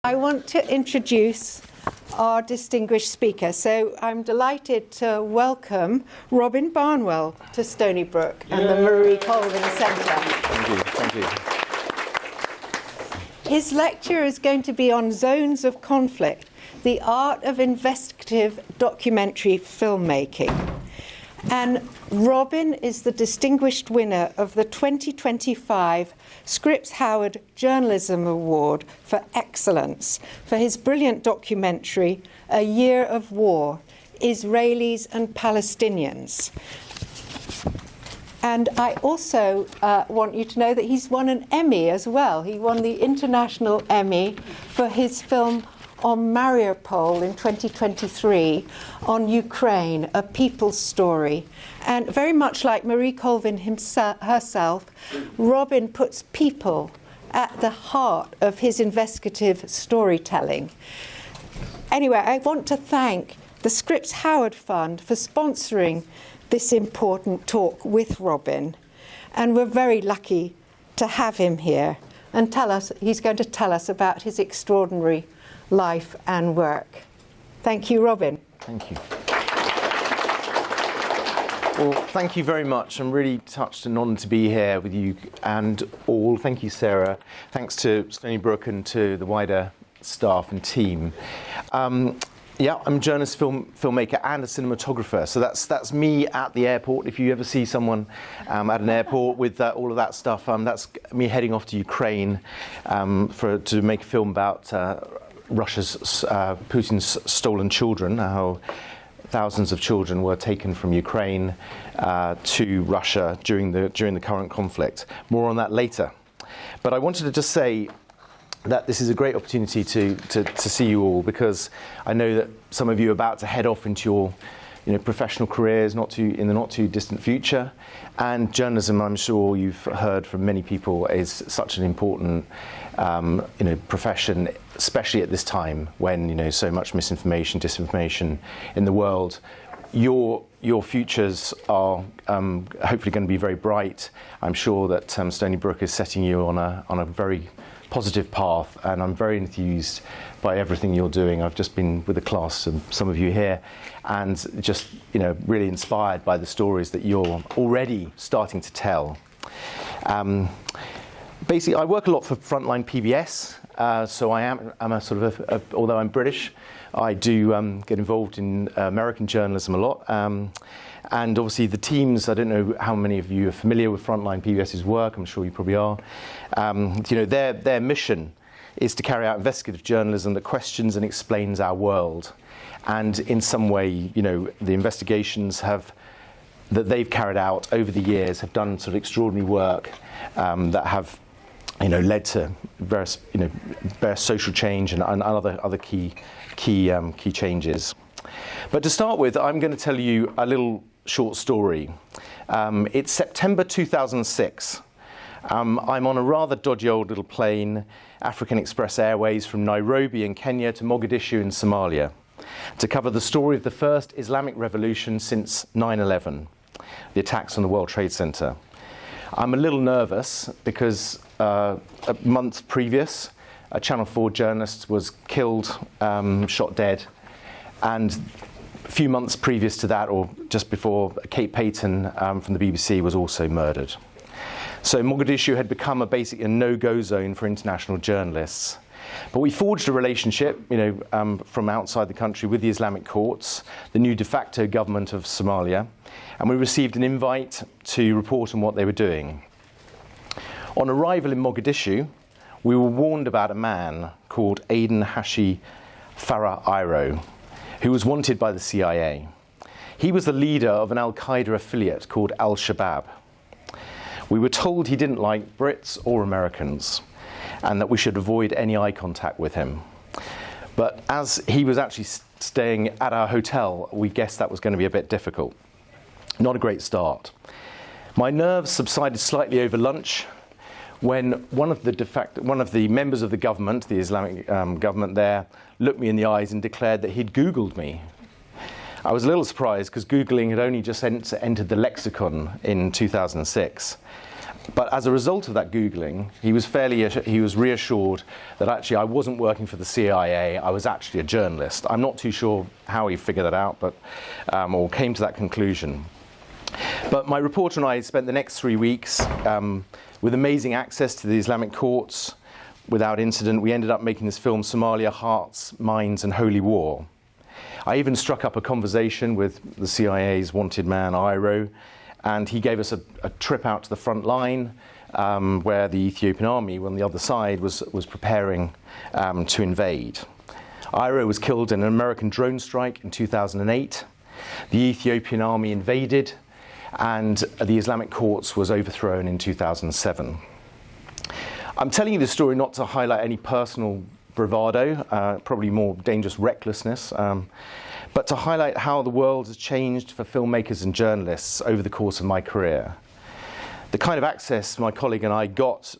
I want to introduce our distinguished speaker. So I'm delighted to welcome Robin Barnwell to Stony Brook and the Marie Colvin Center. Thank you. His lecture is going to be on Zones of Conflict, the art of investigative documentary filmmaking. And Robin is the distinguished winner of the 2025 Scripps Howard Journalism Award for Excellence for his brilliant documentary, A Year of War, Israelis and Palestinians. And I also want you to know that he's won an Emmy as well. He won the International Emmy for his film on Mariupol in 2023, on Ukraine, A People's Story. And very much like Marie Colvin herself, Robin puts people at the heart of his investigative storytelling. Anyway, I want to thank the Scripps Howard Fund for sponsoring this important talk with Robin. And we're very lucky to have him here and he's going to tell us about his extraordinary life and work. Thank you, Robin. Thank you. Well, thank you very much. I'm really touched and honoured to be here with you and all. Thank you, Sarah. Thanks to Stony Brook and to the wider staff and team. Yeah, I'm a journalist, filmmaker, and a cinematographer. So that's me at the airport. If you ever see someone at an airport with all of that stuff, that's me heading off to Ukraine to make a film about Putin's stolen children, how thousands of children were taken from Ukraine to Russia during the current conflict. More on that later. But I wanted to just say that this is a great opportunity to see you all, because I know that some of you are about to head off into your professional careers in the not too distant future. And journalism, I'm sure you've heard from many people, is such an important profession, especially at this time when so much misinformation, disinformation in the world. Your futures are hopefully going to be very bright. I'm sure that Stony Brook is setting you on a very positive path, and I'm very enthused by everything you're doing. I've just been with a class of some of you here, and just really inspired by the stories that you're already starting to tell. Basically, I work a lot for Frontline PBS, so I'm a sort of although I'm British, I do get involved in American journalism a lot. And obviously the teams, I don't know how many of you are familiar with Frontline PBS's work, I'm sure you probably are. Their mission is to carry out investigative journalism that questions and explains our world. And in some way, the investigations that they've carried out over the years have done sort of extraordinary work that have led to various social change and other key changes. But to start with, I'm going to tell you a little short story. It's September 2006. I'm on a rather dodgy old little plane, African Express Airways, from Nairobi in Kenya to Mogadishu in Somalia, to cover the story of the first Islamic revolution since 9/11, the attacks on the World Trade Center. I'm a little nervous because a month previous, a Channel 4 journalist was killed, shot dead, and a few months previous to that, or just before, Kate Payton from the BBC was also murdered. So Mogadishu had become basically a no-go zone for international journalists. But we forged a relationship, from outside the country with the Islamic courts, the new de facto government of Somalia, and we received an invite to report on what they were doing. On arrival in Mogadishu, we were warned about a man called Aden Hashi Farah Iro, who was wanted by the CIA. He was the leader of an Al-Qaeda affiliate called Al-Shabaab. We were told he didn't like Brits or Americans, and that we should avoid any eye contact with him. But as he was actually staying at our hotel, we guessed that was going to be a bit difficult. Not a great start. My nerves subsided slightly over lunch when one of the members of the government, the Islamic government there, looked me in the eyes and declared that he'd Googled me. I was a little surprised because Googling had only just entered the lexicon in 2006. But as a result of that Googling, he was reassured that actually I wasn't working for the CIA, I was actually a journalist. I'm not too sure how he figured that out, but or came to that conclusion. But my reporter and I spent the next 3 weeks with amazing access to the Islamic courts. Without incident, we ended up making this film, Somalia, Hearts, Minds and Holy War. I even struck up a conversation with the CIA's wanted man, Iro, and he gave us a trip out to the front line where the Ethiopian army on the other side was preparing to invade. Iro was killed in an American drone strike in 2008. The Ethiopian army invaded, and the Islamic courts was overthrown in 2007. I'm telling you this story not to highlight any personal bravado, probably more dangerous recklessness, but to highlight how the world has changed for filmmakers and journalists over the course of my career. The kind of access my colleague and I got,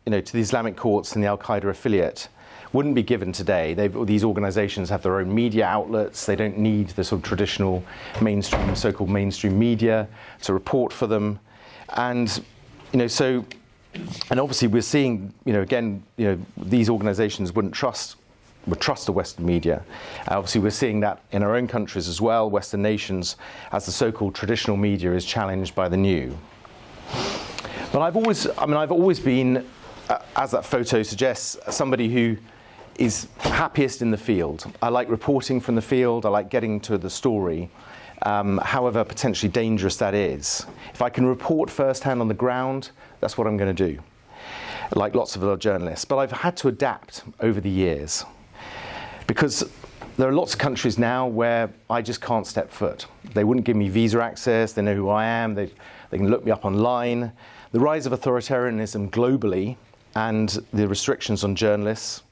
to the Islamic courts and the Al-Qaeda affiliate wouldn't be given today. These organizations have their own media outlets. They don't need the sort of traditional mainstream, so-called mainstream media to report for them. And, and obviously we're seeing, these organizations would trust the Western media. Obviously we're seeing that in our own countries as well, Western nations, as the so-called traditional media is challenged by the new. But I've always been, as that photo suggests, somebody who is happiest in the field. I like reporting from the field, I like getting to the story, however potentially dangerous that is. If I can report firsthand on the ground, that's what I'm going to do, like lots of other journalists. But I've had to adapt over the years, because there are lots of countries now where I just can't step foot. They wouldn't give me visa access, they know who I am, they can look me up online. The rise of authoritarianism globally and the restrictions on journalists,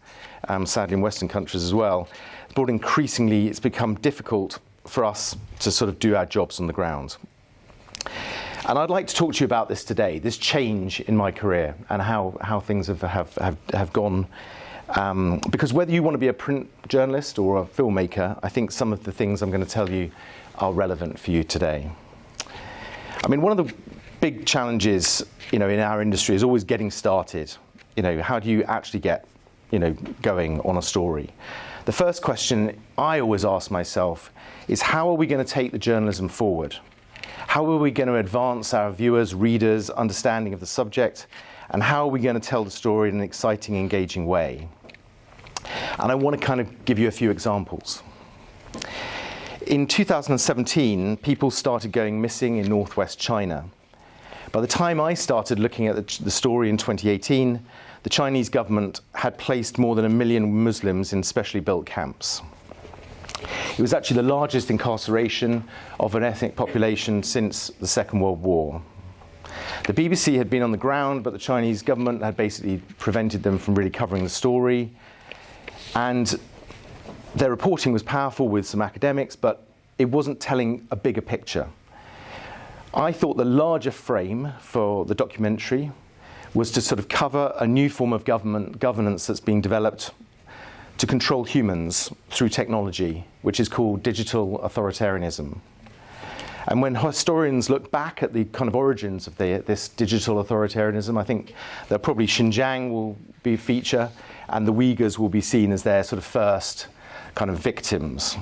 sadly in Western countries as well, brought increasingly, it's become difficult for us to sort of do our jobs on the ground. And I'd like to talk to you about this today, this change in my career and how things have gone. Because whether you want to be a print journalist or a filmmaker, I think some of the things I'm going to tell you are relevant for you today. I mean, one of the big challenges, in our industry is always getting started. How do you actually get, going on a story? The first question I always ask myself is, how are we going to take the journalism forward? How are we going to advance our viewers, readers' understanding of the subject? And how are we going to tell the story in an exciting, engaging way? And I want to kind of give you a few examples. In 2017, people started going missing in northwest China. By the time I started looking at the story in 2018, the Chinese government had placed more than 1 million Muslims in specially built camps. It was actually the largest incarceration of an ethnic population since the Second World War. The BBC had been on the ground, but the Chinese government had basically prevented them from really covering the story. And their reporting was powerful with some academics, but it wasn't telling a bigger picture. I thought the larger frame for the documentary was to sort of cover a new form of governance that's being developed to control humans through technology, which is called digital authoritarianism. And when historians look back at the kind of origins of this digital authoritarianism, I think that probably Xinjiang will be a feature, and the Uyghurs will be seen as their sort of first kind of victims.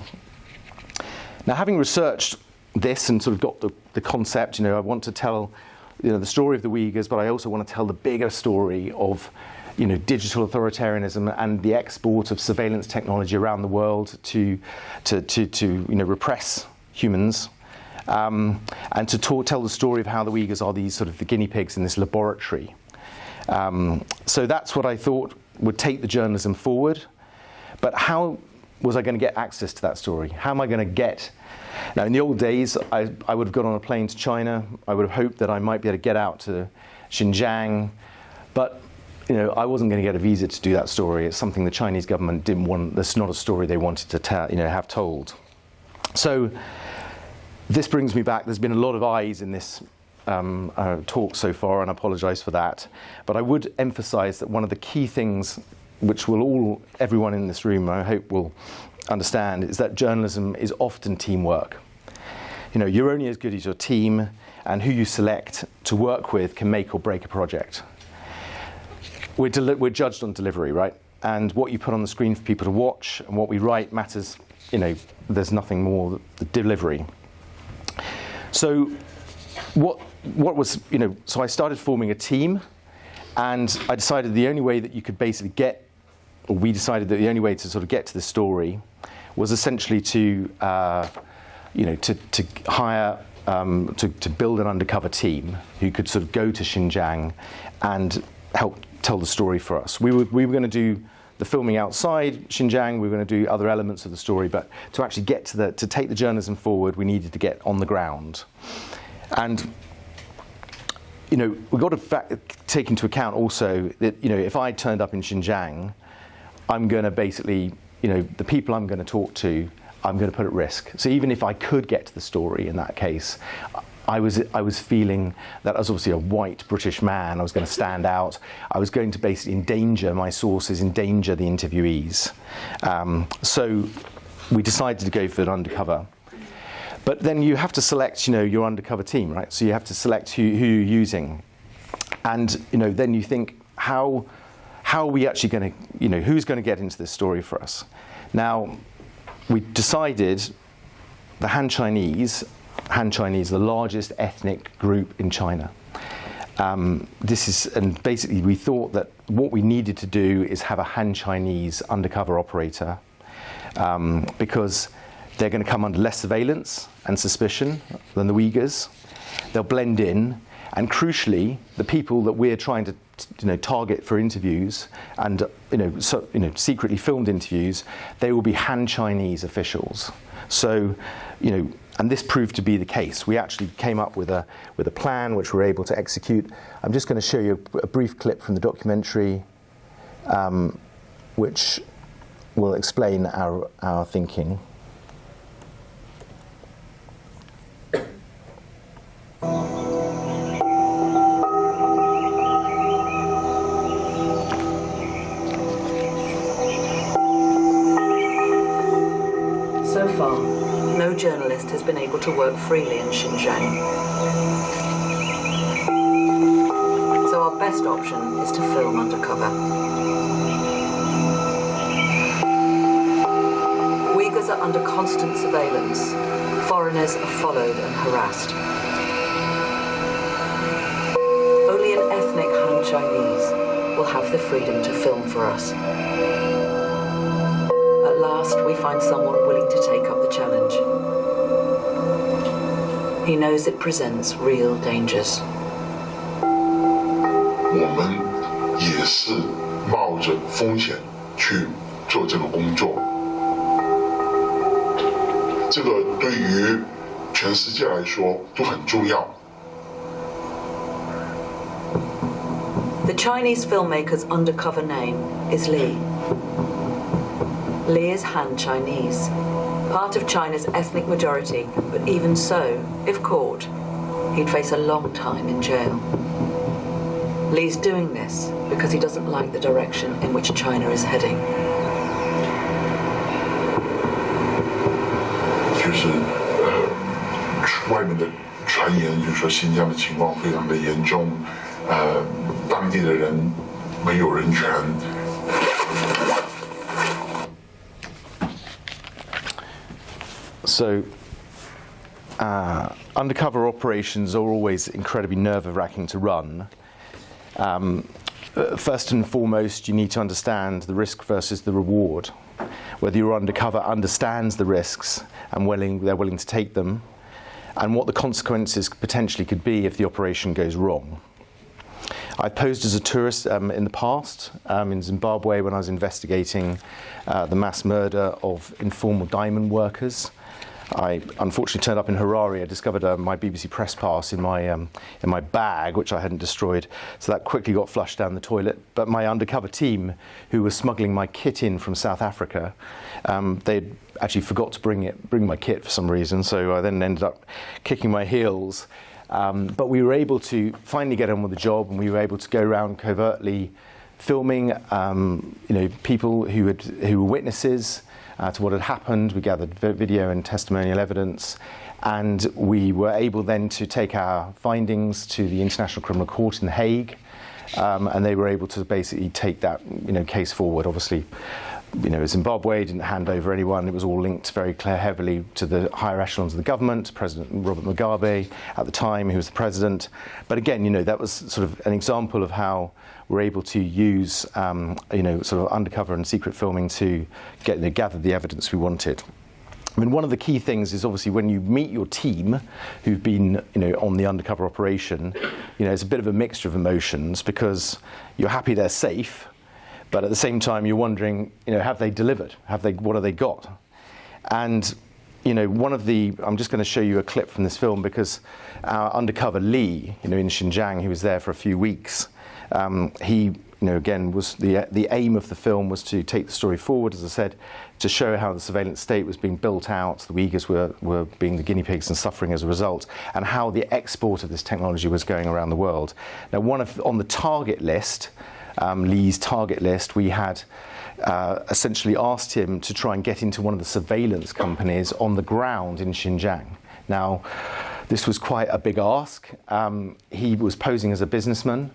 Now, having researched this and sort of got the concept, I want to tell the story of the Uyghurs, but I also want to tell the bigger story of digital authoritarianism and the export of surveillance technology around the world to repress humans, and to tell the story of how the Uyghurs are these sort of the guinea pigs in this laboratory. So that's what I thought would take the journalism forward. But how was I going to get access to that story? How am I going to get? Now, in the old days, I would have gone on a plane to China. I would have hoped that I might be able to get out to Xinjiang, but I wasn't going to get a visa to do that story. It's something the Chinese government didn't want. That's not a story they wanted to have told. So this brings me back. There's been a lot of eyes in this talk so far, and I apologize for that. But I would emphasize that one of the key things, which everyone in this room, I hope, will understand, is that journalism is often teamwork. You're only as good as your team, and who you select to work with can make or break a project. We're judged on delivery, right? And what you put on the screen for people to watch and what we write matters, there's nothing more than delivery. So what was, so I started forming a team, and I decided the only way that you could basically we decided that the only way to sort of get to the story was essentially to hire, to build an undercover team who could sort of go to Xinjiang and help tell the story for us. We were going to do the filming outside Xinjiang, we were going to do other elements of the story, but to actually get to take the journalism forward, we needed to get on the ground. And we've got to take into account also that, if I turned up in Xinjiang, I'm going to basically, the people I'm going to talk to, I'm going to put at risk. So even if I could get to the story in that case, I was feeling that as obviously a white British man, I was going to stand out. I was going to basically endanger my sources, endanger the interviewees. So we decided to go for an undercover. But then you have to select, your undercover team, right? So you have to select who you're using. And, then you think, how are we actually going to, who's going to get into this story for us? Now, we decided the Han Chinese, the largest ethnic group in China. And basically we thought that what we needed to do is have a Han Chinese undercover operator, because they're going to come under less surveillance and suspicion than the Uyghurs. They'll blend in, and crucially, the people that we're trying to target for interviews and secretly filmed interviews, they will be Han Chinese officials. So, and this proved to be the case. We actually came up with a plan which we're able to execute. I'm just going to show you a brief clip from the documentary, which will explain our thinking. So far, no journalist has been able to work freely in Xinjiang. So our best option is to film undercover. Uyghurs are under constant surveillance. Foreigners are followed and harassed. Only an ethnic Han Chinese will have the freedom to film for us. At last, we find someone willing to take up the challenge. He knows it presents real dangers. 我们也是冒着风险去做这个工作。这个对于全世界来说都很重要。 The Chinese filmmaker's undercover name is Li. Li is Han Chinese, part of China's ethnic majority, but even so, if caught, he'd face a long time in jail. Li's doing this because he doesn't like the direction in which China is heading. 就是外面的传言就是说新疆的情况非常的严重，当地的人没有人权。 So, undercover operations are always incredibly nerve-wracking to run. First and foremost, you need to understand the risk versus the reward. Whether your undercover understands the risks and they're willing to take them, and what the consequences potentially could be if the operation goes wrong. I posed as a tourist in the past in Zimbabwe when I was investigating the mass murder of informal diamond workers. I unfortunately turned up in Harare. I discovered my BBC press pass in my bag, which I hadn't destroyed, so that quickly got flushed down the toilet. But my undercover team, who was smuggling my kit in from South Africa, they actually forgot to bring my kit for some reason, so I then ended up kicking my heels. But we were able to finally get on with the job, and we were able to go around covertly filming, people who were witnesses to what had happened. We gathered video and testimonial evidence, and we were able then to take our findings to the International Criminal Court in The Hague, and they were able to basically take that case forward. Obviously, Zimbabwe didn't hand over anyone. It was all linked very heavily to the higher echelons of the government, President Robert Mugabe at the time, who was the president. But again, that was sort of an example of how we're able to use, sort of undercover and secret filming to gather the evidence we wanted. I mean, one of the key things is obviously when you meet your team who've been, on the undercover operation, it's a bit of a mixture of emotions, because you're happy they're safe, but at the same time you're wondering, have they delivered? What have they got? And I'm just going to show you a clip from this film, because our undercover Lee, in Xinjiang, who was there for a few weeks, he, again, was the aim of the film was to take the story forward, as I said, to show how the surveillance state was being built out, the Uyghurs were being the guinea pigs and suffering as a result, and how the export of this technology was going around the world. Now, on the target list, Lee's target list, we had essentially asked him to try and get into one of the surveillance companies on the ground in Xinjiang. Now, this was quite a big ask. He was posing as a businessman,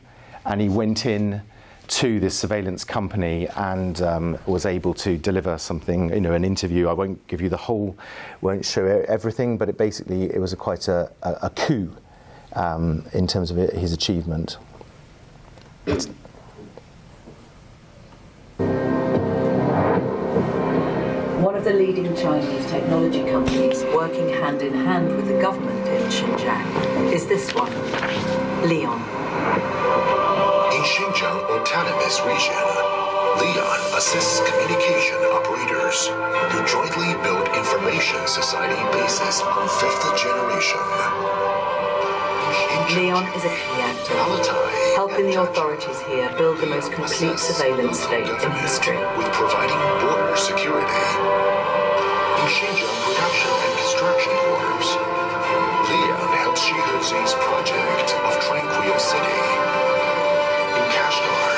and he went in to this surveillance company and was able to deliver something, an interview. I won't give you the whole, won't show everything, but it was quite a coup in terms of his achievement. One of the leading Chinese technology companies working hand in hand with the government in Xinjiang is this one, Leon. In Xinjiang Autonomous Region, Leon assists communication operators to jointly build information society bases on fifth generation. Leon is a key actor, helping the authorities here build the most complete surveillance state in history. With providing border security. In Xinjiang Production and Construction Corps, Leon helps Shihezi's project of Tranquil City. In Kashgar,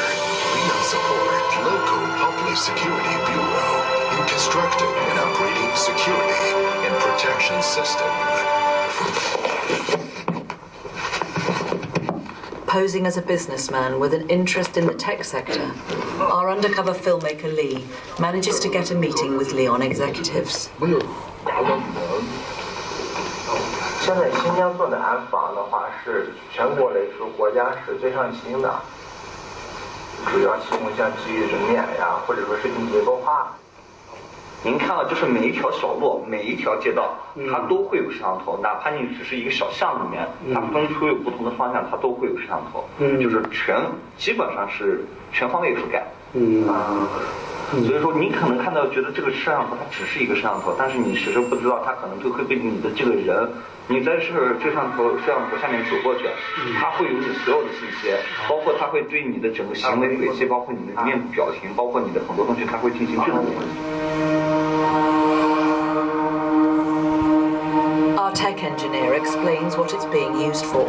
Leon supports local public security bureau in constructing and upgrading security and protection system. Posing as a businessman with an interest in the tech sector, our undercover filmmaker Lee manages to get a meeting with Leon executives. 现在新疆做的安防的话，是全国来说国家是最上心的，主要提供像基于人脸呀，或者说是结构化。您看到，就是每一条小路、每一条街道，它都会有摄像头，哪怕你只是一个小巷里面，它分出有不同的方向，它都会有摄像头，就是基本上是全方位覆盖。所以说，你可能看到觉得这个摄像头它只是一个摄像头，但是你其实不知道它可能就会被你的这个人，你在这摄像头下面走过去，它会有你所有的信息，包括它会对你的整个行为轨迹，包括你的面部表情，包括你的很多东西，它会进行这种东西。 Our tech engineer explains what it's being used for.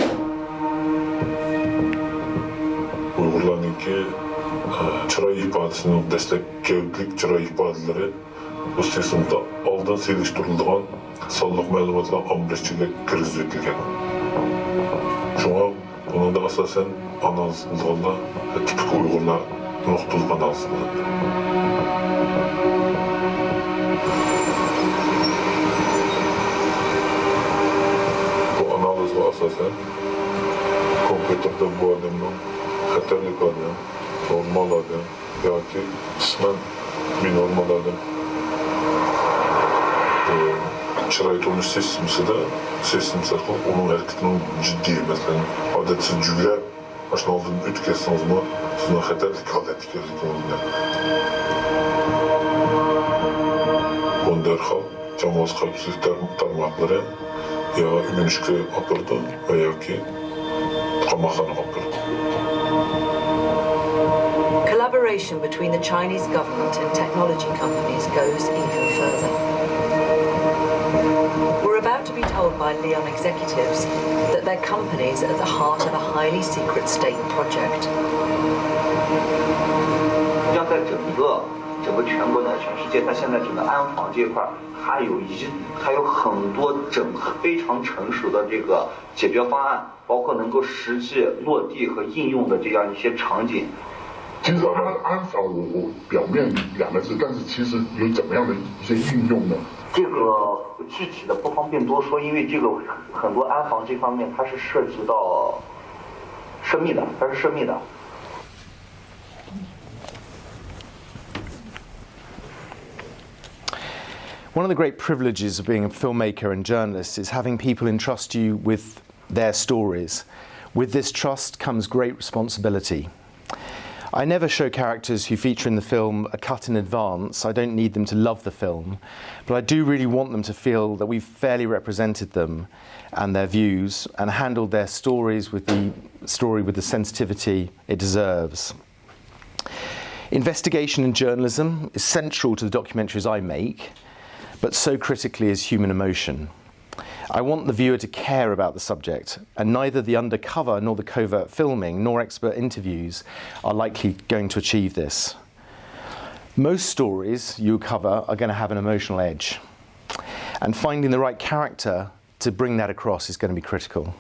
Uyg'urlarniki chiroy ifodasining dastlabki chiroy ifodalari bu tizimda oldin selishtirilgan sonliq ma'lumotlar omborchiga kiritilgan. Shunga buningda asosan analiz qilinganlar tipik Uyg'urlar nuqtali analiz qilindi. Asasen kompüterde bu adamın xatarlik adam, normal adam yoki qisman binormal adam chiroy turmush sistemida uning harakatini jiddiy masalan odatsiz juglab mana shuni oldin o'tkazsangizmi sizni xatarlik holatiga kirganingizda buni darhol jamoat xavfsizlik tarmoqlari ya ügünüşke apırdı veya ki kamaxana apırdı. Collaboration between the Chinese government and technology companies goes even further. We're about to be told by Leon executives that their company's at the heart of a highly secret state project. 要在整个全国的全世界，它现在整个安防这一块，它有很多非常成熟的这个解决方案，包括能够实际落地和应用的这样一些场景。其实安防我表面2个字，但是其实有怎么样的一些运用呢？这个具体的不方便多说，因为这个很多安防这方面它是涉及到涉密的，它是涉密的。One of the great privileges of being a filmmaker and journalist is having people entrust you with their stories. With this trust comes great responsibility. I never show characters who feature in the film a cut in advance. I don't need them to love the film, but I do really want them to feel that we've fairly represented them and their views and handled their stories with the sensitivity it deserves. Investigation in journalism is central to the documentaries I make, but so critically is human emotion. I want the viewer to care about the subject, and neither the undercover nor the covert filming nor expert interviews are likely going to achieve this. Most stories you cover are going to have an emotional edge, and finding the right character to bring that across is going to be critical.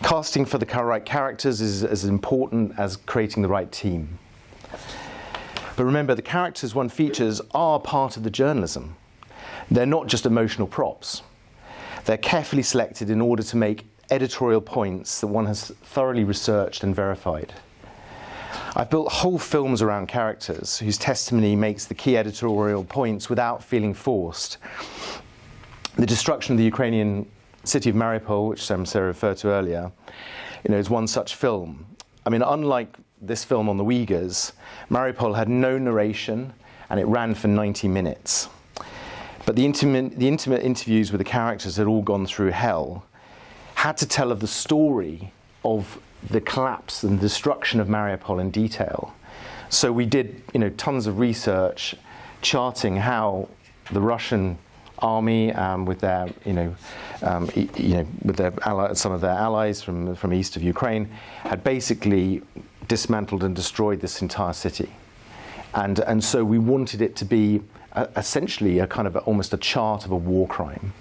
Casting for the right characters is as important as creating the right team. But remember, the characters one features are part of the journalism. They're not just emotional props. They're carefully selected in order to make editorial points that one has thoroughly researched and verified. I've built whole films around characters whose testimony makes the key editorial points without feeling forced. The destruction of the Ukrainian city of Mariupol, which Sarah referred to earlier, is one such film. I mean, unlike this film on the Uyghurs, Mariupol had no narration and it ran for 90 minutes. But the intimate interviews with the characters had all gone through hell, had to tell of the story of the collapse and destruction of Mariupol in detail. So we did, tons of research charting how the Russian army, with their, with their some of their allies from east of Ukraine, had basically dismantled and destroyed this entire city, and so we wanted it to be essentially a kind of almost a chart of a war crime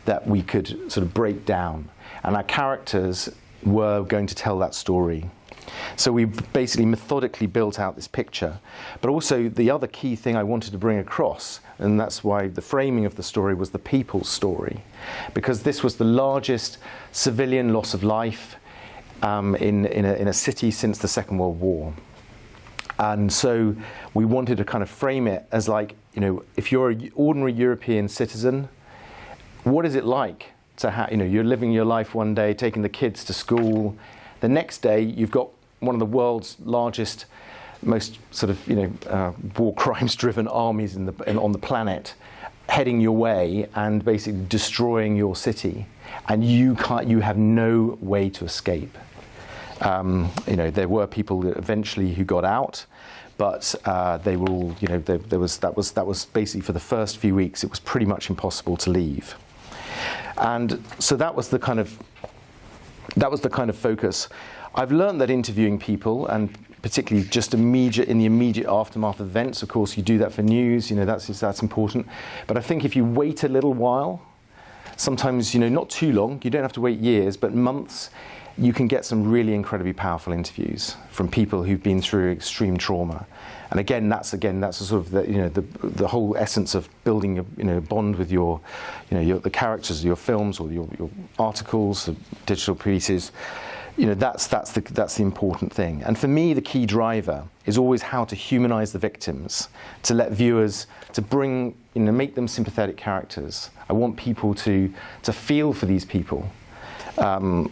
that we could sort of break down, and our characters were going to tell that story. So we basically methodically built out this picture. But also the other key thing I wanted to bring across, and that's why the framing of the story was the people's story, because this was the largest civilian loss of life in a city since the Second World War. And so we wanted to kind of frame it as like, if you're an ordinary European citizen, what is it like to you're living your life one day, taking the kids to school. The next day, you've got one of the world's largest, most sort of, war crimes-driven armies on the planet heading your way and basically destroying your city, and you have no way to escape. There were people eventually who got out, but they were all, that was basically for the first few weeks, it was pretty much impossible to leave. And so that was the kind of focus. I've learned that interviewing people, and particularly just in the immediate aftermath of events, of course, you do that for news, that's important. But I think if you wait a little while, sometimes, not too long, you don't have to wait years, but months, you can get some really incredibly powerful interviews from people who've been through extreme trauma. And again, that's a sort of the whole essence of building a bond with the characters of your films or your articles, the digital pieces. That's the important thing. And for me, the key driver is always how to humanize the victims, to let viewers, to bring, make them sympathetic characters. I want people to feel for these people. One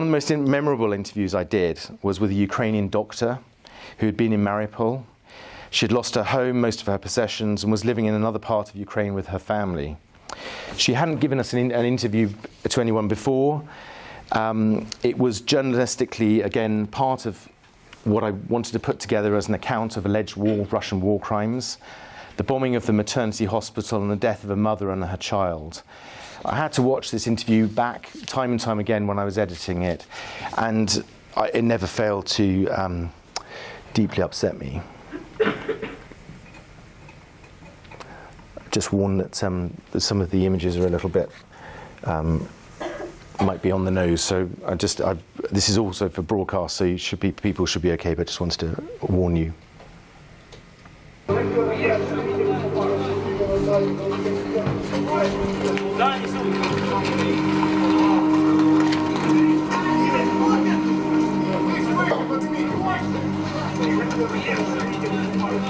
of the most memorable interviews I did was with a Ukrainian doctor who had been in Mariupol. She had lost her home, most of her possessions, and was living in another part of Ukraine with her family. She hadn't given us an interview to anyone before. It was journalistically, again, part of what I wanted to put together as an account of alleged Russian war crimes. the bombing of the maternity hospital and the death of a mother and her child. I had to watch this interview back time and time again when I was editing it, and it never failed to deeply upset me. Just warn that some of the images are a little bit might be on the nose. So this is also for broadcast, so people should be okay. But just wanted to warn you.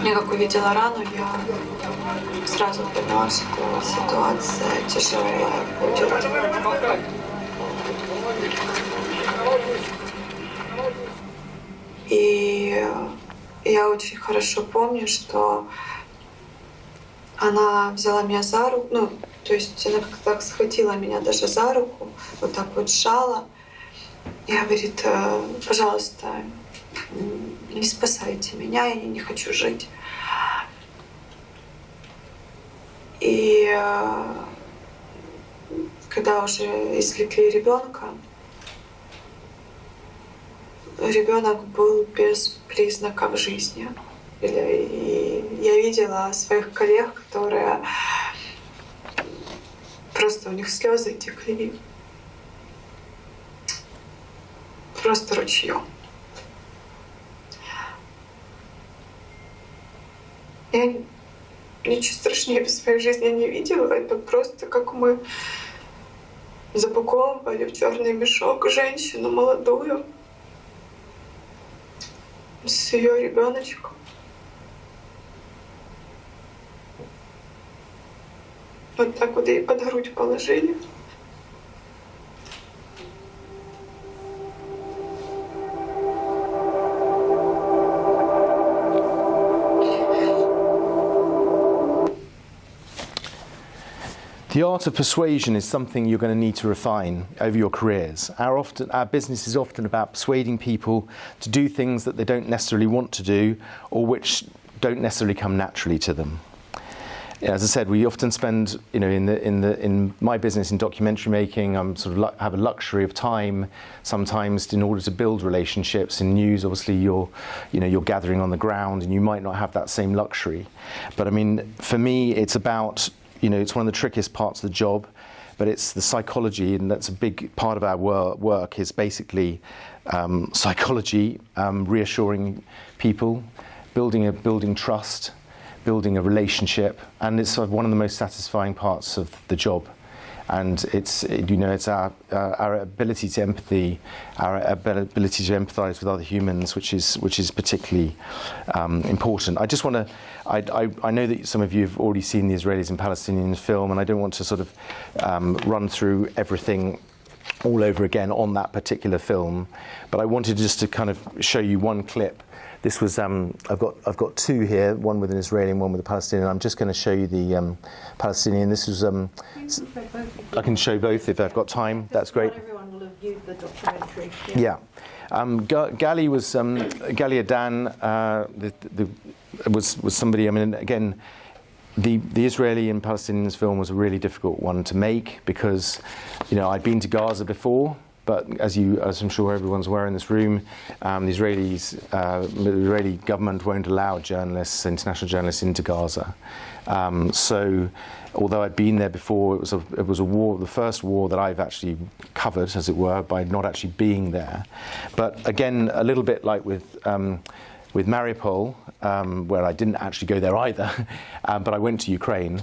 Я как увидела рану, я сразу поняла, что ситуация тяжелая будет. И я очень хорошо помню, что она взяла меня за руку, ну, то есть она как-то так схватила меня даже за руку, вот так вот сжала и говорит: пожалуйста, не спасайте меня, я не хочу жить. И когда уже извлекли ребенка, ребенок был без признаков жизни. И я видела своих коллег, которые просто у них слезы текли просто ручьем. Я ничего страшнее в своей жизни не видела. Это просто как мы запаковывали в черный мешок женщину молодую с ее ребеночком. Вот так вот ей под грудь положили. The art of persuasion is something you're going to need to refine over your careers. Our business is often about persuading people to do things that they don't necessarily want to do, or which don't necessarily come naturally to them. As I said, we often spend, in my business in documentary making, I'm have a luxury of time sometimes in order to build relationships. In news, obviously, you're gathering on the ground, and you might not have that same luxury. But I mean, for me, it's about, it's one of the trickiest parts of the job, but it's the psychology, and that's a big part of our work. Is basically psychology, reassuring people, building trust, building a relationship, and it's one of the most satisfying parts of the job. And it's our ability to empathy, our ability to empathise with other humans, which is particularly important. I just want to. I know that some of you have already seen the Israelis and Palestinians film, and I don't want to sort of run through everything all over again on that particular film, but I wanted just to kind of show you one clip. This was I've got two here, one with an Israeli and one with a Palestinian. I'm just going to show you the Palestinian. This was I can show both if I've got time. That's great. Not everyone will have viewed the documentary. Yeah. Gali was Gali Adan. Was somebody. I mean, again, the Israeli and Palestinians film was a really difficult one to make because, I'd been to Gaza before. But as I'm sure everyone's aware in this room, the Israeli government won't allow international journalists into Gaza. So, although I'd been there before, it was a war, the first war that I've actually covered, as it were, by not actually being there. But again, a little bit like with Mariupol, where I didn't actually go there either, but I went to Ukraine.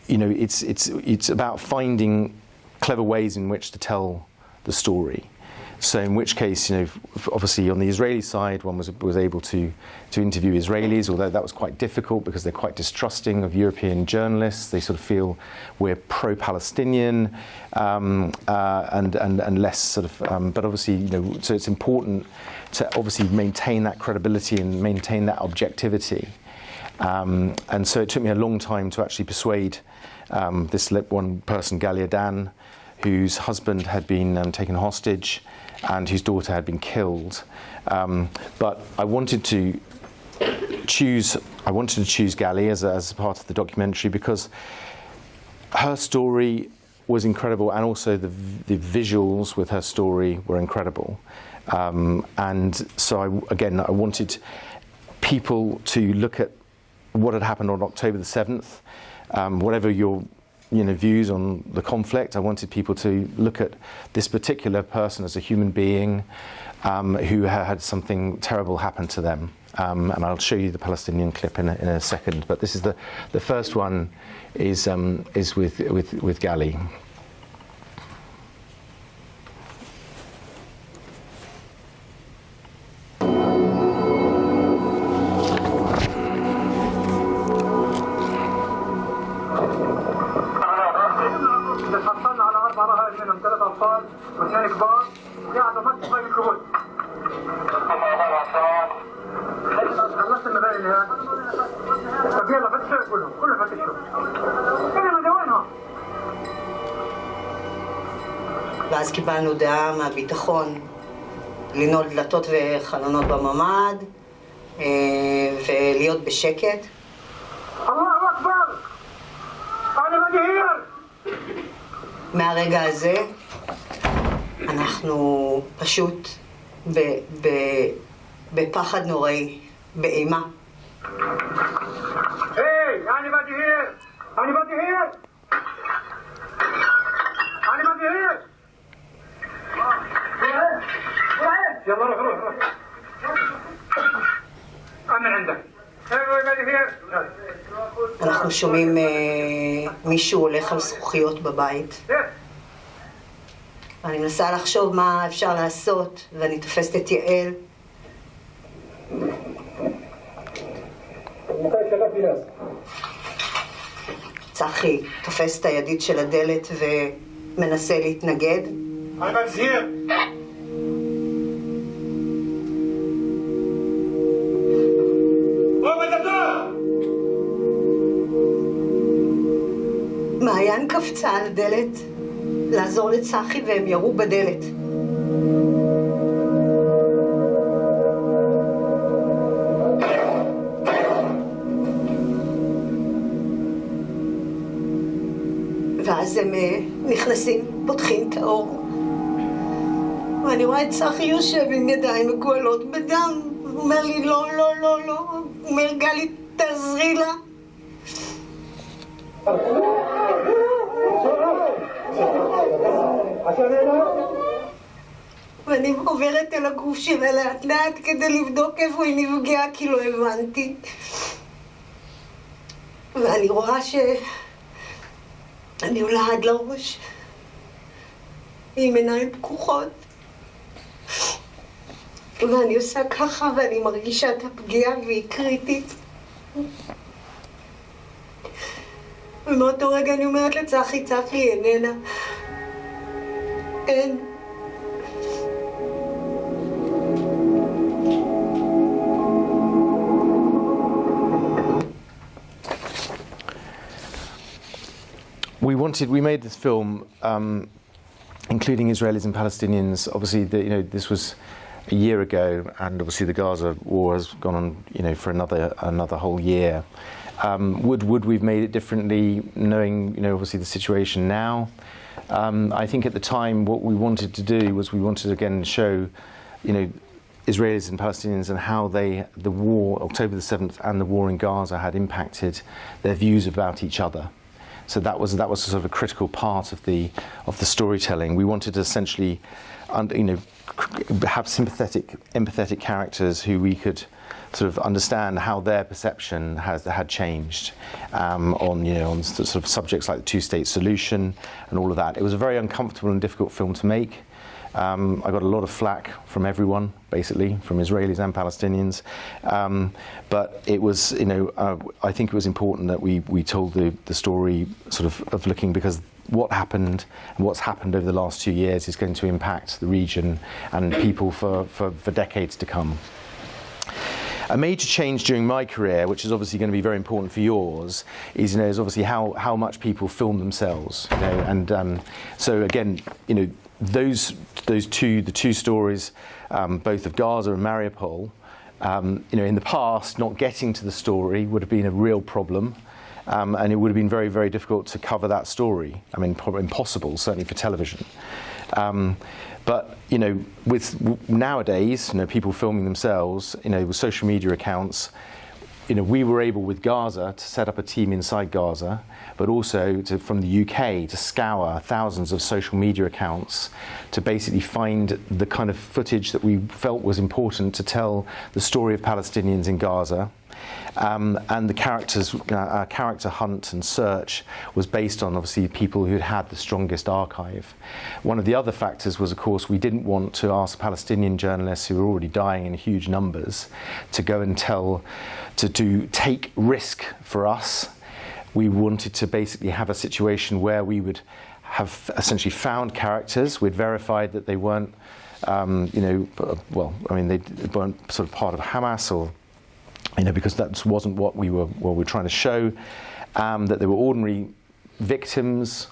It's about finding clever ways in which to tell the story. So in which case, obviously on the Israeli side, one was able to interview Israelis, although that was quite difficult because they're quite distrusting of European journalists. They sort of feel we're pro-Palestinian and less sort of. But obviously, so it's important to obviously maintain that credibility and maintain that objectivity. And so it took me a long time to actually persuade this one person, Gali Adan, whose husband had been taken hostage and whose daughter had been killed. But I wanted to wanted to choose Gali as part of the documentary because her story was incredible, and also the visuals with her story were incredible. And so I wanted people to look at what had happened on October the 7th. Whatever your views on the conflict, I wanted people to look at this particular person as a human being who had something terrible happen to them. And I'll show you the Palestinian clip in a second. But this is the first one is with Gali. ואז קיבלנו דעה מהביטחון לנעול דלתות וחלונות בממ"ד ולהיות בשקט. אללה אכבר! אני מגיע! מהרגע הזה אנחנו פשוט בפחד נוראי, באימה. היי, אני מגיע! אני מגיע! אני מגיע! يلا روح روح روح أنا عندك אנחנו שומעים מישהו הולך על זכוכיות בבית. אני מנסה לחשוב מה אפשר לעשות, ואני תופסת את יעל. צחי תופס את הידית של הדלת ומנסה להתנגד. אני מזהיר! מעיין קפצה על הדלת לעזור לצחי והם ירו בדלת. ואז הם נכנסים, פותחים את האור. ואני רואה את צחי יושב עם ידיים מגואלות בדם. הוא אומר לי לא, לא, לא, לא. הוא אומר גלי תעזרי לה. ואני עוברת אל הגוף שלה לאט לאט כדי לבדוק איפה היא נפגעה, כי לא הבנתי. ואני רואה שאני עולה עד לראש עם עיניים פקוחות, ואני עושה ככה ואני מרגישה את הפגיעה והיא קריטית. ומאותו רגע אני אומרת לצחי, צחי איננה. אין. We made this film, including Israelis and Palestinians. Obviously, this was a year ago, and obviously the Gaza war has gone on, for another whole year. Would we've made it differently, knowing, obviously the situation now? I think at the time what we wanted to do was we wanted to again show, Israelis and Palestinians and how the war, October the 7th, and the war in Gaza had impacted their views about each other. So that was sort of a critical part of the storytelling. We wanted to essentially, have sympathetic, empathetic characters who we could sort of understand how their perception had changed on sort of subjects like the two-state solution and all of that. It was a very uncomfortable and difficult film to make. I got a lot of flack from everyone, basically, from Israelis and Palestinians. But it was, I think it was important that we told the story sort of looking, because what happened and what's happened over the last 2 years is going to impact the region and people for decades to come. A major change during my career, which is obviously going to be very important for yours, is obviously how much people film themselves. And so again, the two stories, both of Gaza and Mariupol, In the past, not getting to the story would have been a real problem. And it would have been very, very difficult to cover that story. I mean, probably impossible, certainly for television. But with nowadays, people filming themselves, with social media accounts, we were able with Gaza to set up a team inside Gaza, but also from the UK to scour thousands of social media accounts to basically find the kind of footage that we felt was important to tell the story of Palestinians in Gaza. And the characters, our character hunt and search was based on obviously people who'd had the strongest archive. One of the other factors was, of course, we didn't want to ask Palestinian journalists who were already dying in huge numbers to go and to take risk for us. We wanted to basically have a situation where we would have essentially found characters. We'd verified that they weren't, they weren't sort of part of Hamas or. Because that wasn't what we were trying to show, that they were ordinary victims,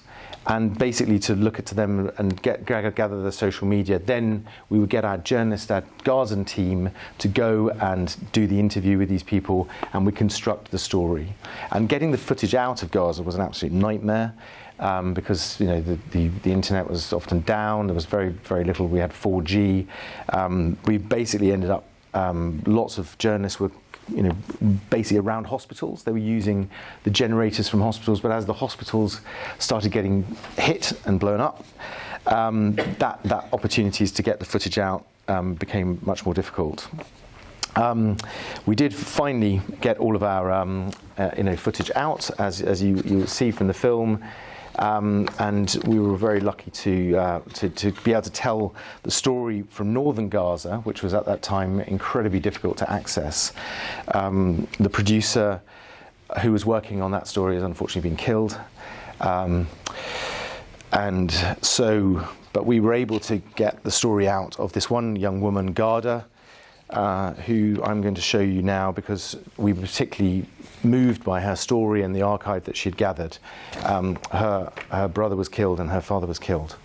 and basically to look at them and gather their social media. Then we would get our journalist, our Gazan team, to go and do the interview with these people, and we construct the story. And getting the footage out of Gaza was an absolute nightmare. Because the internet was often down. There was very, very little. We had 4G. We basically ended up. Lots of journalists were basically around hospitals. They were using the generators from hospitals, but as the hospitals started getting hit and blown up, that opportunities to get the footage out became much more difficult. We did finally get all of our footage out, as you see from the film. And we were very lucky to be able to tell the story from northern Gaza, which was at that time incredibly difficult to access. The producer who was working on that story has unfortunately been killed. But we were able to get the story out of this one young woman, Garda, who I'm going to show you now because we were particularly moved by her story and the archive that she'd gathered. Her brother was killed and her father was killed.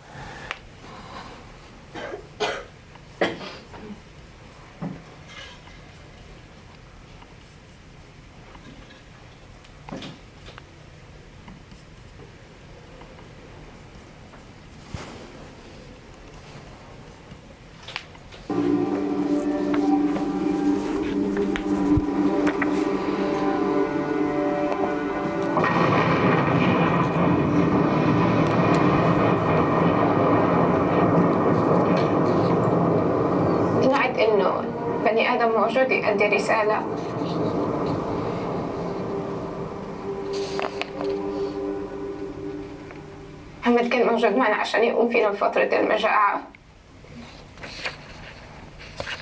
موجود يؤدي رسالة. محمد كان موجود معنا عشان يقوم فينا بفترة المجاعة.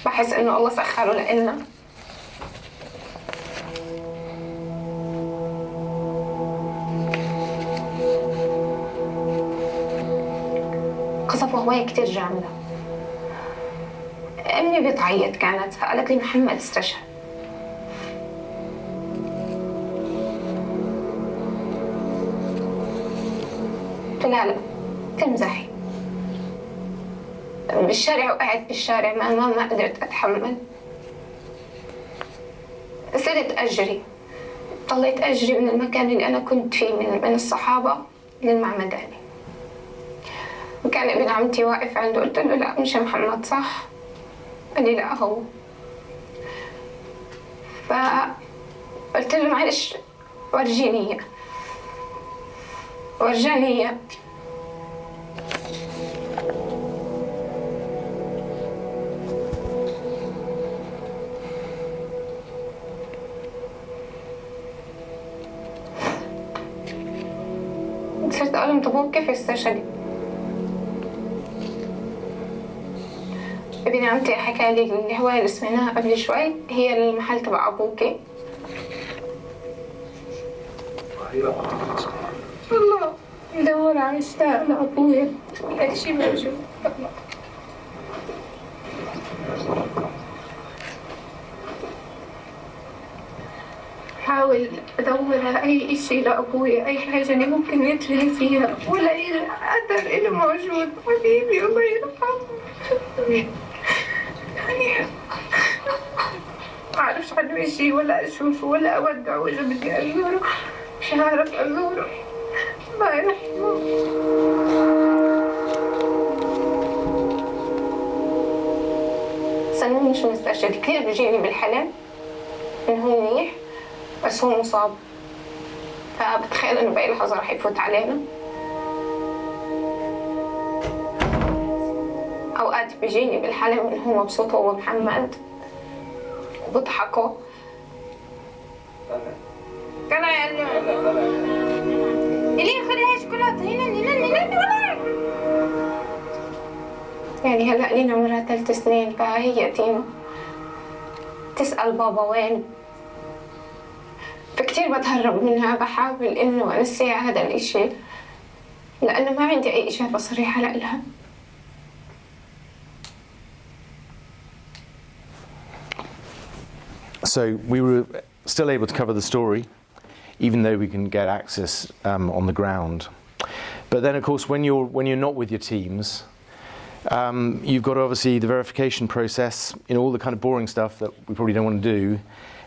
بحس إنه الله سخره لنا. قصفه هواية كتير جامدة. أمي بتعيط كانت قالت لي محمد استشهد. قلت لا تمزحي. بالشارع وقعت بالشارع ما قدرت أتحمل. صرت أجري. ضليت أجري من المكان اللي أنا كنت فيه من الصحابة للمعمداني. وكان ابن عمتي واقف عنده قلت له لا مش محمد صح؟ قال لي لا هو. فقلت له معلش ورجيني ورجاني. صرت أقول لهم طب كيف استشهد؟ ابن عمتي حكى لي الهواية اللي سمعناها قبل شوي هي المحل تبع أبوكي. الله ندور على اشتاق لأبويا هيك شيء موجود. حاول أدور على أي شيء لأبويا، أي حاجة أنا ممكن يدفن فيها ولا أي أثر إله موجود. حبيبي الله يرحمه. ما أعرفش عنه شيء ولا أشوفه ولا أودعه وإذا بدي أزوره مش هعرف أزوره ما أعرف. سنوني شو مستشفى كثير بيجيني بالحلم إنه هو منيح بس هو مصاب، فبتخيل إنه بأي لحظة رح يفوت علينا. أوقات بيجيني بالحلم إنه هو مبسوط هو ومحمد وبضحكوا. كان إلي خليها شوكولاتة هنا يعني هلأ لينا عمرها 3 سنين فهي يتيمة تسأل بابا وين، فكتير بتهرب منها، بحاول إنه أنسيها هذا الإشي لأنه ما عندي أي إجابة صريحة لها. So we were still able to cover the story, even though we can get access on the ground. But then, of course, when you're not with your teams, you've got obviously the verification process, all the kind of boring stuff that we probably don't want to do.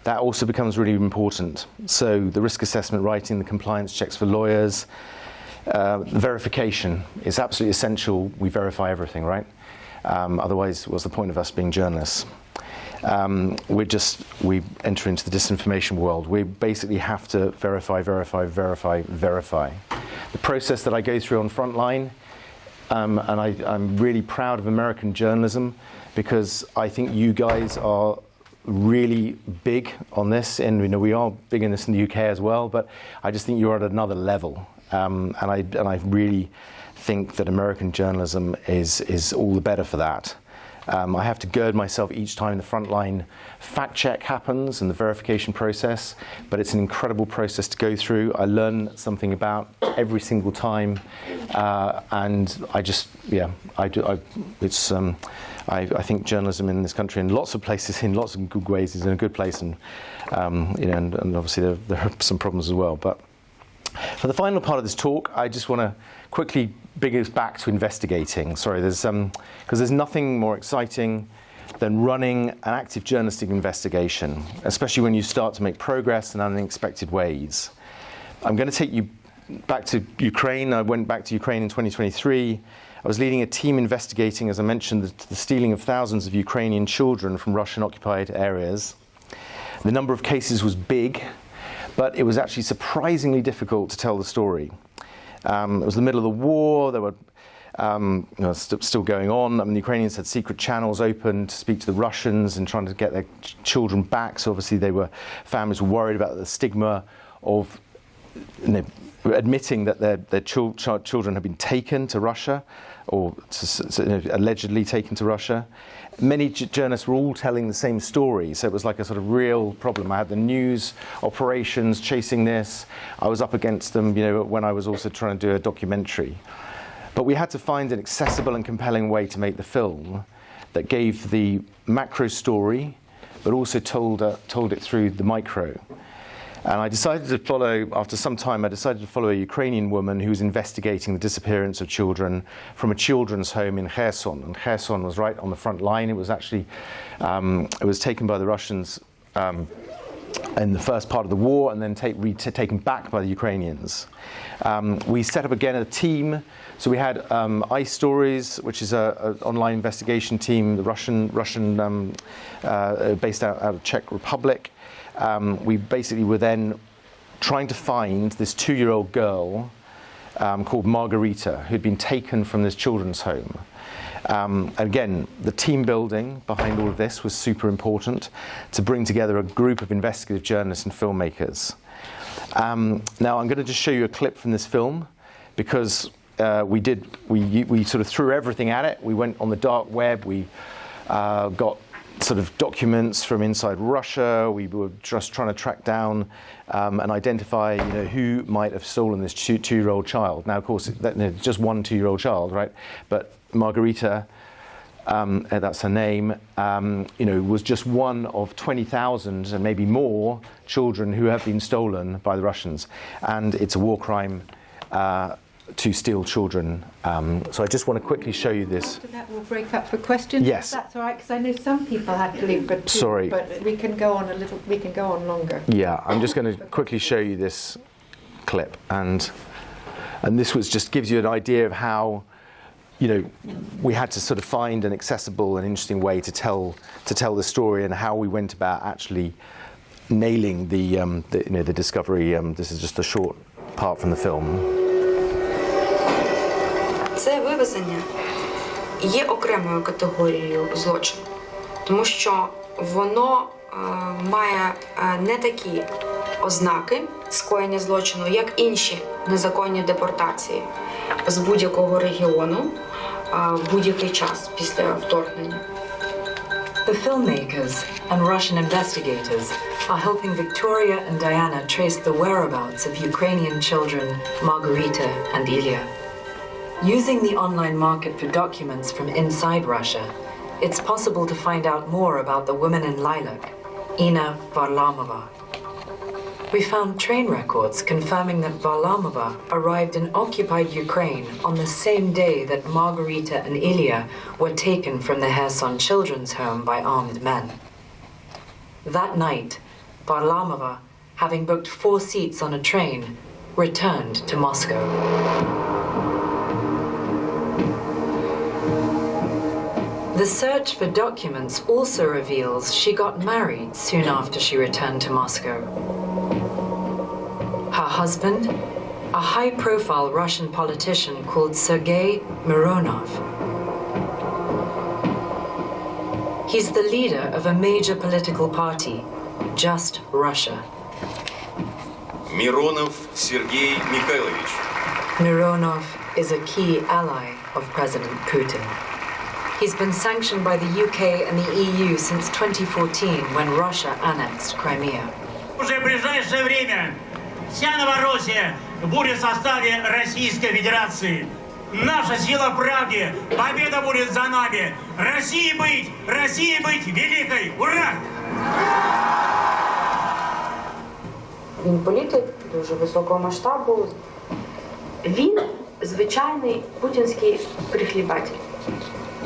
That also becomes really important. So the risk assessment writing, the compliance checks for lawyers, the verification is absolutely essential. We verify everything, right? Otherwise, what's the point of us being journalists? We enter into the disinformation world. We basically have to verify. The process that I go through on Frontline, and I'm really proud of American journalism because I think you guys are really big on this, and we are big in this in the UK as well, but I just think you're at another level, and I really think that American journalism is all the better for that. I have to gird myself each time the Frontline fact check happens and the verification process, but it's an incredible process to go through. I learn something about every single time, and I think journalism in this country, in lots of places, in lots of good ways, is in a good place, and and obviously there are some problems as well. But for the final part of this talk, I just want to quickly bring us back to investigating. Sorry, because there's nothing more exciting than running an active journalistic investigation, especially when you start to make progress in unexpected ways. I'm going to take you back to Ukraine. I went back to Ukraine in 2023. I was leading a team investigating, as I mentioned, the stealing of thousands of Ukrainian children from Russian-occupied areas. The number of cases was big, but it was actually surprisingly difficult to tell the story. It was the middle of the war. There were still going on. I mean, the Ukrainians had secret channels open to speak to the Russians and trying to get their children back. So obviously families were worried about the stigma of admitting that their children had been taken to Russia, or allegedly taken to Russia. Many journalists were all telling the same story, so it was like a sort of real problem. I had the news operations chasing this. I was up against them, when I was also trying to do a documentary. But we had to find an accessible and compelling way to make the film that gave the macro story, but also told it through the micro. And I decided to follow, after some time, a Ukrainian woman who was investigating the disappearance of children from a children's home in Kherson. And Kherson was right on the front line. It was actually, it was taken by the Russians in the first part of the war and then taken back by the Ukrainians. We set up again a team. So we had ICE Stories, which is an online investigation team, the Russian based out of Czech Republic. We basically were then trying to find this 2-year-old girl called Margarita, who'd been taken from this children's home. Again, the team building behind all of this was super important to bring together a group of investigative journalists and filmmakers. Now I'm going to just show you a clip from this film because we sort of threw everything at it. We went on the dark web. We got sort of documents from inside Russia. We were just trying to track down and identify, who might have stolen this 2-year-old child. Now, of course, just one 2-year-old child, right? But Margarita, that's her name, was just one of 20,000 and maybe more children who have been stolen by the Russians. And it's a war crime. to steal children. So I just want to quickly show you this. After that, we'll break up for questions. Yes. That's all right, because I know some people had to leave, but Sorry. But we can go on a little. We can go on longer. Yeah, I'm just going to quickly show you this clip, and this just gives you an idea of how, you know, we had to sort of find an accessible and interesting way to tell the story, and how we went about actually nailing the discovery. This is just a short part from the film. Це вивезення є окремою категорією злочину, тому що воно має не такі ознаки скоєння злочину, як інші незаконні депортації з будь-якого регіону в будь-який час після вторгнення. The filmmakers and Russian investigators are helping Victoria and Diana trace the whereabouts of Ukrainian children Margarita and Ilya. Using the online market for documents from inside Russia, it's possible to find out more about the woman in lilac, Inna Varlamova. We found train records confirming that Varlamova arrived in occupied Ukraine on the same day that Margarita and Ilya were taken from the Kherson children's home by armed men. That night, Varlamova, having booked 4 seats on a train, returned to Moscow. The search for documents also reveals she got married soon after she returned to Moscow. Her husband, a high-profile Russian politician called Sergei Mironov. He's the leader of a major political party, Just Russia. Mironov Sergei Mikhailovich. Mironov is a key ally of President Putin. He's been sanctioned by the UK and the EU since 2014, when Russia annexed Crimea. Уже в ближайшее время вся Новороссия будет в составе Российской Федерации. Наша сила в правде, победа будет за нами. России быть великой! Ура! Він політик дуже високого масштабу. Він звичайний путінський прихлібатель.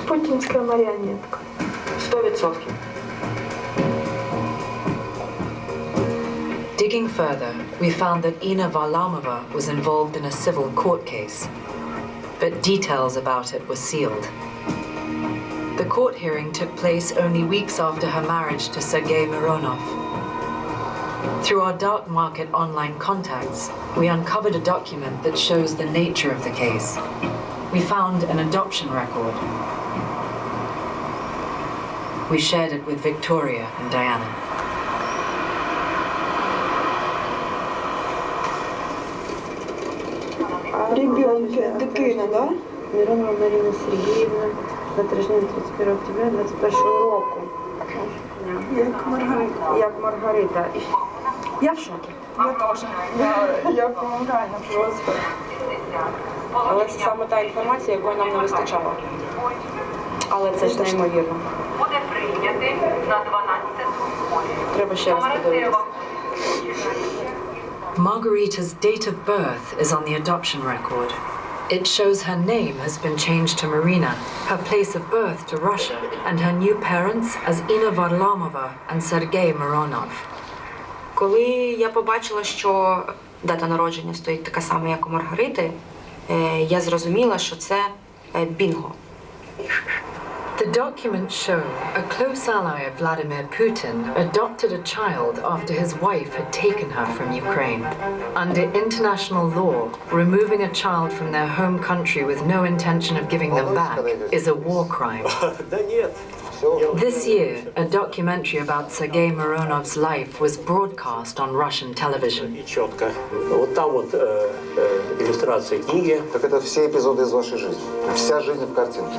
Путінська маріонетка. 100%. Digging further, we found that Inna Varlamova was involved in a civil court case, but details about it were sealed. The court hearing took place only weeks after her marriage to Sergei Mironov. Through our dark market online contacts, we uncovered a document that shows the nature of the case. We found an adoption record. We shared it with Victoria and Diana. Ребенка, дитина, да? Миронова Марина Сергіївна, затверджена 31 октября 21 року. Як Маргарита. Як Маргарита. Я в шокі. Я теж. Я допомагаю просто. Але це саме та інформація, якої нам не вистачало. Але це ж неймовірно. Буде прийняти на 12-ту. Треба ще раз подивитися. Margarita's date of birth is on the adoption record. It shows her name has been changed to Marina, her place of birth to Russia, and her new parents as Inna Varlamova and Sergei Mironov. Коли я побачила, що дата народження стоїть така сама, як у Маргарити, я зрозуміла, що це бінго. The documents show a close ally of Vladimir Putin adopted a child after his wife had taken her from Ukraine. Under international law, removing a child from their home country with no intention of giving them back is a war crime. This year, a documentary about Sergei Mironov's life was broadcast on Russian television. Вот там вот иллюстрации книги. Так это все эпизоды из вашей жизни? Вся жизнь в картинке?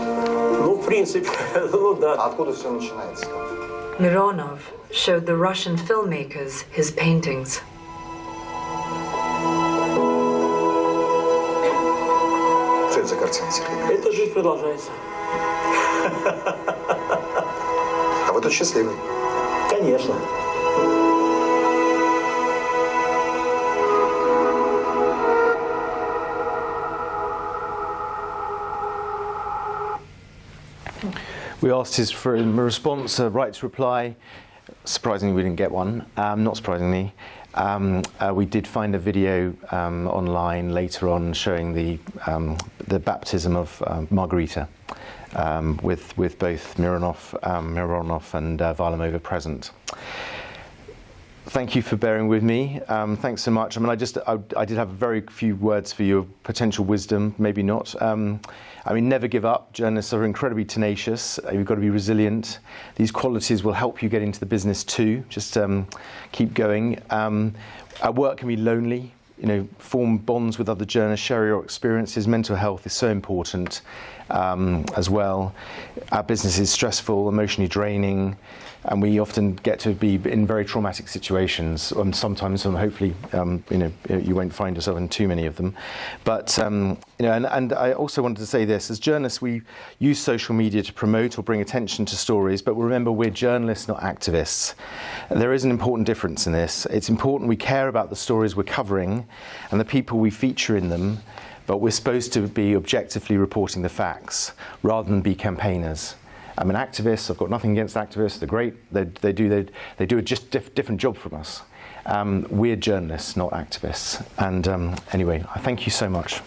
Ну, в принципе, ну да. Откуда все начинается? Mironov showed the Russian filmmakers his paintings. Что это за картина, Сергей? Эта жизнь продолжается. А вы тут счастливый? Конечно. We asked for a response, a right to reply. Surprisingly, we didn't get one. Not surprisingly. We did find a video online later on showing the baptism of Margarita, with both Mironov and Varlamova present. Thank you for bearing with me. Thanks so much. I mean, I did have very few words for you of potential wisdom, maybe not. I mean, never give up. Journalists are incredibly tenacious. You've got to be resilient. These qualities will help you get into the business too. Just keep going. Our work can be lonely. You know, form bonds with other journalists, share your experiences. Mental health is so important as well. Our business is stressful, emotionally draining, and we often get to be in very traumatic situations. Sometimes, hopefully, you won't find yourself in too many of them. But and I also wanted to say this: as journalists, we use social media to promote or bring attention to stories. But remember, we're journalists, not activists. There is an important difference in this. It's important we care about the stories we're covering and the people we feature in them. But we're supposed to be objectively reporting the facts rather than be campaigners. I'm an activist. I've got nothing against activists. They're great. They do a just different job from us. We're journalists, not activists. And anyway, I thank you so much.